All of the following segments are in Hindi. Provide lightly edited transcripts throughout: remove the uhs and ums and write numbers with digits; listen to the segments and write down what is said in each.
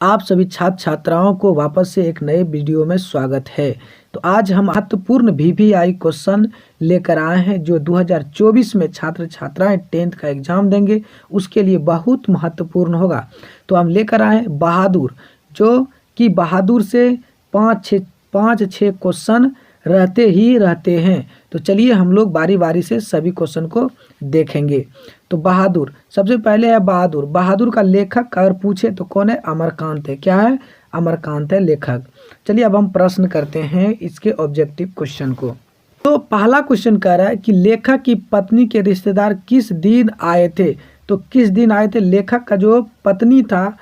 आप सभी छात्र छात्राओं को वापस से एक नए वीडियो में स्वागत है। तो आज हम महत्वपूर्ण वीवीआई क्वेश्चन लेकर आए हैं जो 2024 में छात्र छात्राएं 10th का एग्जाम देंगे, उसके लिए बहुत महत्वपूर्ण होगा। तो हम लेकर आए हैं बहादुर, जो कि बहादुर से पाँच छः क्वेश्चन रहते हैं। तो चलिए हम लोग बारी बारी से सभी क्वेश्चन को देखेंगे। तो बहादुर, सबसे पहले है बहादुर। बहादुर का लेखक अगर पूछे तो कौन है? अमरकांत है। क्या है? अमरकांत है लेखक। चलिए अब हम प्रश्न करते हैं इसके ऑब्जेक्टिव क्वेश्चन को। तो पहला क्वेश्चन कह रहा है कि लेखक की पत्नी के रिश्तेदार किस दिन आए थे? तो किस दिन आए थे? लेखक का जो पत्नी था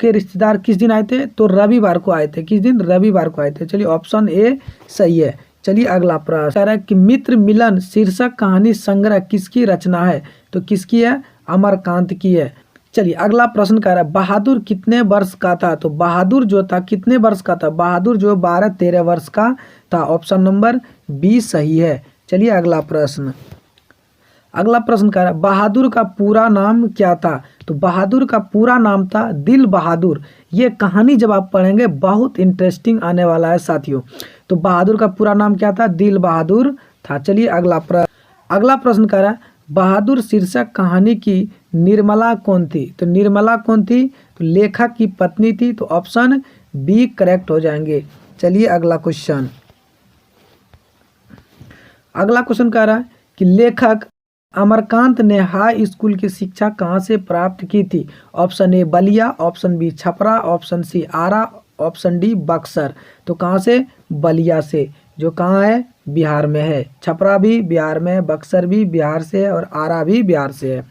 के रिश्तेदार किस दिन आए थे? तो रविवार को आए थे। किस दिन? रविवार को आए थे। चलिए ऑप्शन ए सही है। चलिए अगला प्रश्न कह रहा है कि मित्र मिलन शीर्षक कहानी संग्रह किसकी रचना है? तो किसकी है? अमरकांत की है। चलिए अगला प्रश्न कह रहा है बहादुर कितने वर्ष का था? तो बहादुर जो था कितने वर्ष का था? बहादुर जो 12-13 वर्ष का था। ऑप्शन नंबर बी सही है। चलिए अगला प्रश्न कह रहा है बहादुर का पूरा नाम क्या था? तो बहादुर का पूरा नाम था दिल बहादुर। ये कहानी जब आप पढ़ेंगे बहुत इंटरेस्टिंग आने वाला है साथियों। तो बहादुर का पूरा नाम क्या था? दिल बहादुर था। चलिए अगला प्रश्न कह रहा है बहादुर शीर्षक कहानी की निर्मला कौन थी? तो निर्मला कौन थी? तो लेखक की पत्नी थी। तो ऑप्शन बी करेक्ट हो जाएंगे। चलिए अगला क्वेश्चन कह रहा है कि लेखक अमरकांत ने हाई स्कूल की शिक्षा कहाँ से प्राप्त की थी? Option A Ballia, option B Chhapra, option C Arrah, option D Buxar. तो कहाँ से? बलिया से, जो कहाँ है? बिहार में है। छपरा भी बिहार में है, बक्सर भी बिहार से है और आरा भी बिहार से है।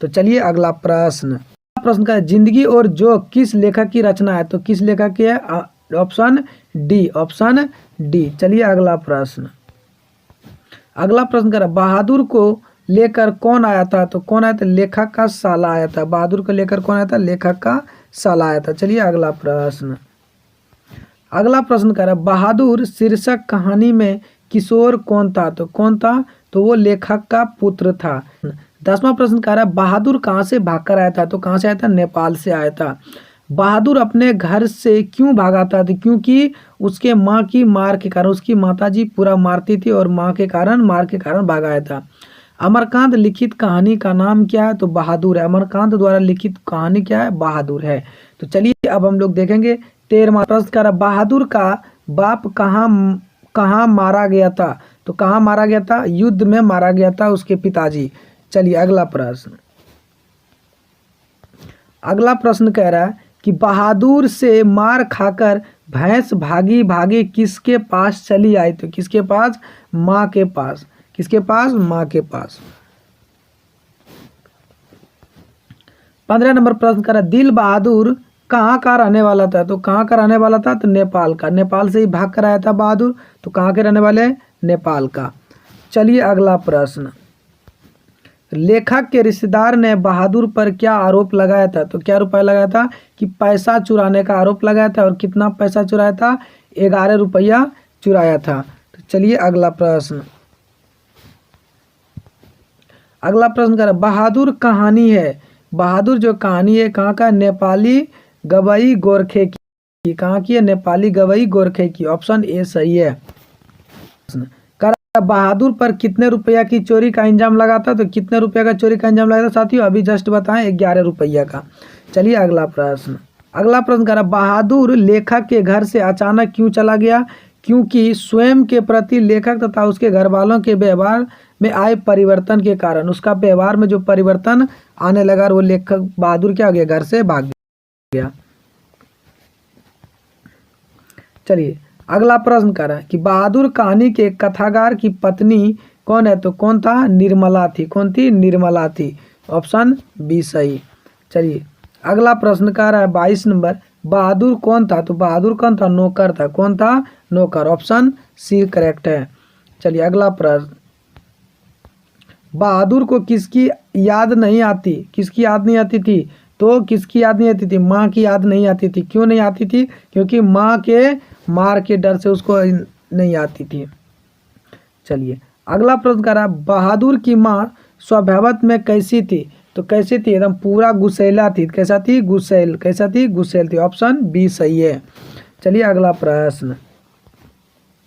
तो चलिए अगला प्रश्न का जिंदगी और जोक किस लेखक की रचना है? तो किस लेखक की है? Option D. चलिए अगला प्रश्न कर बहादुर को लेकर कौन आया था? तो कौन आया था? लेखक का साला आया था। बहादुर को लेकर कौन आया था? लेखक का साला आया था। चलिए अगला प्रश्न कर रहा है बहादुर शीर्षक कहानी में किशोर कौन था? तो कौन था? तो वो लेखक का पुत्र था। 10वां प्रश्न कह रहा है बहादुर कहाँ से भागकर आया था? तो कहाँ से आया था? नेपाल से आया था। बहादुर अपने घर से क्यों भागा था? तो क्योंकि उसके माँ की मार के कारण, उसकी माताजी पूरा मारती थी और मार के कारण भागा आया था। अमरकांत लिखित कहानी का नाम क्या है? तो बहादुर है। अमरकांत द्वारा लिखित कहानी क्या है? बहादुर है। तो चलिए अब हम लोग देखेंगे 13वां प्रश्न कर बहादुर का बाप कहाँ मारा गया था? तो कहाँ मारा गया था? युद्ध में मारा गया था उसके पिताजी। चलिए अगला प्रश्न कह रहा है कि बहादुर से मार खाकर भैंस भागी किसके पास चली आई? तो किसके पास? माँ के पास। किसके पास? माँ के पास। 15 नंबर प्रश्न करा दिल बहादुर कहाँ का रहने वाला था? तो कहाँ का रहने वाला था? तो नेपाल का। नेपाल से ही भाग कर आया था बहादुर। तो कहाँ के रहने वाले? नेपाल का। चलिए अगला प्रश्न लेखक के रिश्तेदार ने बहादुर पर क्या आरोप लगाया था? तो क्या रुपया लगाया था? कि पैसा चुराने का आरोप लगाया था। और कितना पैसा चुराया था? 11 रुपया चुराया था। तो चलिए अगला प्रश्न कर बहादुर कहानी है। बहादुर जो कहानी है कहाँ का? नेपाली गवई गोरखे की। कहाँ की है? नेपाली गवई गोरखे की। ऑप्शन ए सही है। बहादुर पर कितने रुपया की चोरी का इंजाम लगा था? तो कितने रुपया का चोरी का इंजाम लगा था साथियों? अभी जस्ट बताएं, 11 रुपया का। चलिए अगला प्रश्न कर रहा बहादुर लेखक के घर से अचानक क्यों चला गया? क्योंकि स्वयं के प्रति लेखक तथा उसके घर वालों के व्यवहार में आए परिवर्तन के कारण, उसका व्यवहार में जो परिवर्तन आने लगा वो लेखक बहादुर क्या हो गया? घर से भाग गया। चलिए अगला प्रश्न कर रहा है कि बहादुर कहानी के कथाकार की पत्नी कौन है? तो कौन था? निर्मला थी। कौन थी? निर्मला थी। ऑप्शन बी सही। चलिए अगला प्रश्न कर रहा है 22 नंबर बहादुर कौन था? तो बहादुर कौन था? नौकर था। कौन था? नौकर। ऑप्शन सी करेक्ट है। चलिए अगला प्रश्न बहादुर को किसकी याद नहीं आती? किसकी याद नहीं आती थी? तो किसकी याद नहीं आती थी? माँ की याद नहीं आती थी। क्यों नहीं आती थी? क्योंकि माँ के मार के डर से उसको नहीं आती थी। चलिए अगला प्रश्न करा बहादुर की माँ स्वभावत में कैसी थी? तो कैसी थी, एकदम पूरा गुस्सैला थी। कैसा थी, गुस्सैल, कैसा थी, गुस्सैल थी। ऑप्शन बी सही है। चलिए अगला प्रश्न,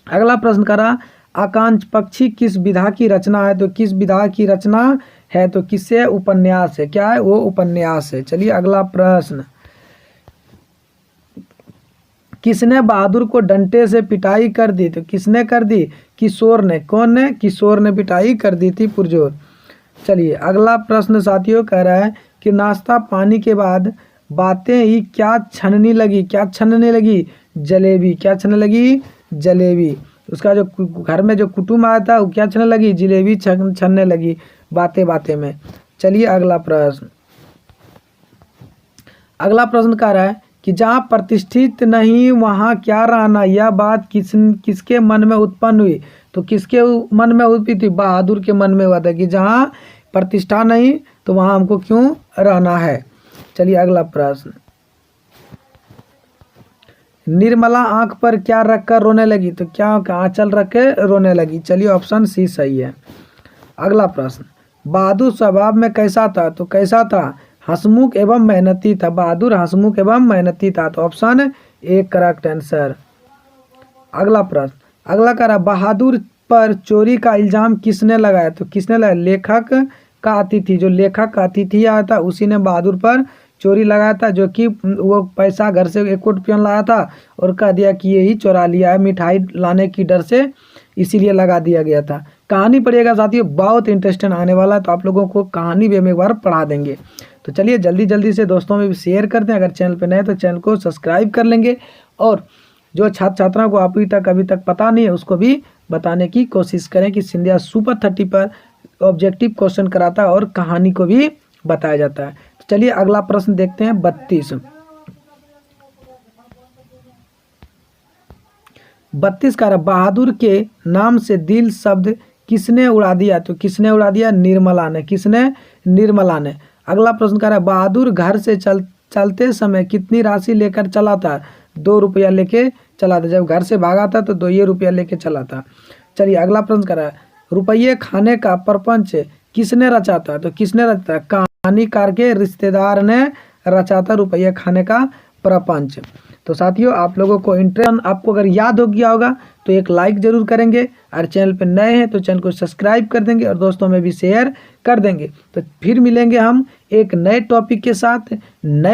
अगला प्रश्न करा, आकांक्ष पक्षी किस विधा की रचना है, तो किस विधा की रचना है, तो किससे, उपन्यास है। क्या है वो, उपन्यास है। चलिए अगला प्रश्न, किसने बहादुर को डंडे से पिटाई कर दी, तो किसने कर दी, किशोर ने। कौन ने, किशोर ने पिटाई कर दी थी पुरजोर। चलिए अगला प्रश्न साथियों कह रहा है कि नाश्ता पानी के बाद बातें ही क्या छनने लगी, क्या छनने लगी, जलेबी। क्या छनने लगी, जलेबी। उसका जो घर में जो कुटुम्ब आया था वो क्या छनने लगी, जलेबी छनने लगी बातें बातें में। चलिए अगला प्रश्न, अगला प्रश्न कह रहा है कि जहाँ प्रतिष्ठित नहीं वहाँ क्या रहना, यह बात किसके मन में उत्पन्न हुई, तो किसके मन में हुई थी, बहादुर के मन में हुआ था कि जहाँ प्रतिष्ठा नहीं तो वहाँ हमको क्यों रहना है। चलिए अगला प्रश्न, निर्मला आंख पर क्या रखकर रोने लगी, तो क्या आंचल रख के रोने लगी। चलिए ऑप्शन सी सही है। अगला प्रश्न, बहादुर स्वभाव में कैसा था, तो कैसा था, हंसमुख एवं मेहनती था। बहादुर हंसमुख एवं मेहनती था, तो ऑप्शन ए करेक्ट आंसर। अगला प्रश्न, अगला कह रहा, बहादुर पर चोरी का इल्जाम किसने लगाया, तो किसने लगाया, लेखक का अतिथि। जो लेखक का अतिथि आया था उसी ने बहादुर पर चोरी लगाया था, जो कि वो पैसा घर से 1 कोट पेन लाया था और कह दिया कि यही चोरा लिया है मिठाई लाने की डर से, इसीलिए लगा दिया गया था। कहानी पढ़िएगा साथियों, बहुत इंटरेस्टिंग आने वाला है, तो आप लोगों को कहानी भी हम एक बार पढ़ा देंगे। तो चलिए जल्दी जल्दी से दोस्तों में भी शेयर करते हैं। अगर चैनल पे नए तो चैनल को सब्सक्राइब कर लेंगे, और जो छात्र छात्राओं को अभी तक पता नहीं है उसको भी बताने की कोशिश करें कि सिंधिया सुपर 30 पर ऑब्जेक्टिव क्वेश्चन कराता है और कहानी को भी बताया जाता है। तो चलिए अगला प्रश्न देखते हैं, 32 का, बहादुर के नाम से दिल शब्द किसने उड़ा दिया, तो किसने उड़ा दिया, निर्मला ने। किसने, निर्मला ने। अगला प्रश्न कह रहा है, बहादुर घर से चलते समय कितनी राशि लेकर चला था, 2 रुपया लेके चला था। जब घर से भागा था तो 2 रुपया लेके चला था। चलिए अगला प्रश्न कर रहा है, रुपये खाने का प्रपंच किसने रचा था, तो किसने रचा, कहानीकार के रिश्तेदार ने रचा था रुपये खाने का प्रपंच। तो साथियों आप लोगों को इंटरेस्ट, आपको अगर याद हो गया होगा तो एक लाइक जरूर करेंगे, और चैनल पर नए हैं तो चैनल को सब्सक्राइब कर देंगे और दोस्तों में भी शेयर कर देंगे। तो फिर मिलेंगे हम एक नए टॉपिक के साथ, नए